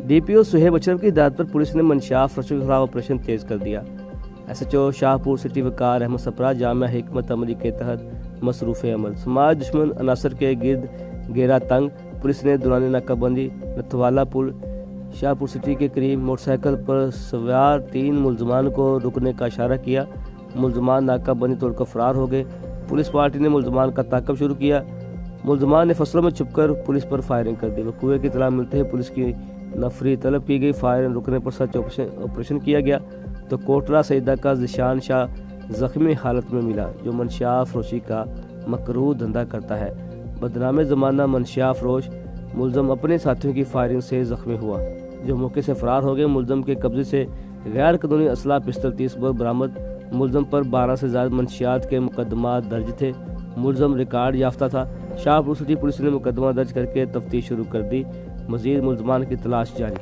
DPO Suhaib Ashraf की हिदायत पर पुलिस ने मंशियात फरोशों के खिलाफ ऑपरेशन तेज कर दिया। SHO शाहपुर सिटी वकार अहमद सपरा जामिया हिकमत अमली के तहत मसरूफ़ अमल। समाज दुश्मन अनासर के गिर्द घेरा तंग, पुलिस ने दौरान नाकाबंदी नथवाला पुल शाहपुर सिटी के करीब मोटरसाइकिल पर सवार 3 मुलजमान को रुकने का इशारा किया। मुलजमान नाकाबंदी तोड़कर फरार हो गए। पुलिस पार्टी ने मुलजमान का ताक़ब शुरू किया। मुलजमान ने फसलों में छुपकर पुलिस पर फायरिंग कर दी। वक़ूए की इत्तला मिलते ही पुलिस की नफरी तलब की गई। फायरिंग रुकने पर सर्च ऑपरेशन किया गया तो कोटला सईदा का ज़िशान शाह ज़ख्मी हालत में मिला, जो मंशियात फरोशी का मकरूह धंधा करता है। बदनामे ज़माना मंशियात फरोश मुलजम अपने साथियों की फायरिंग से ज़ख्मी हुआ, जो मौके से फरार हो गए। मुलजम के कब्जे से गैर कानूनी असला पिस्तल 30 बोर बरामद। मुलजम पर 12 से ज़्यादा मंशियात के मुकदमात दर्ज थे। मुलजम रिकॉर्ड याफ्ता था। शाहपुर सिटी पुलिस ने मुकदमा दर्ज करके तफ्तीश शुरू कर दी। मज़ीद मुलजमान की तलाश जारी।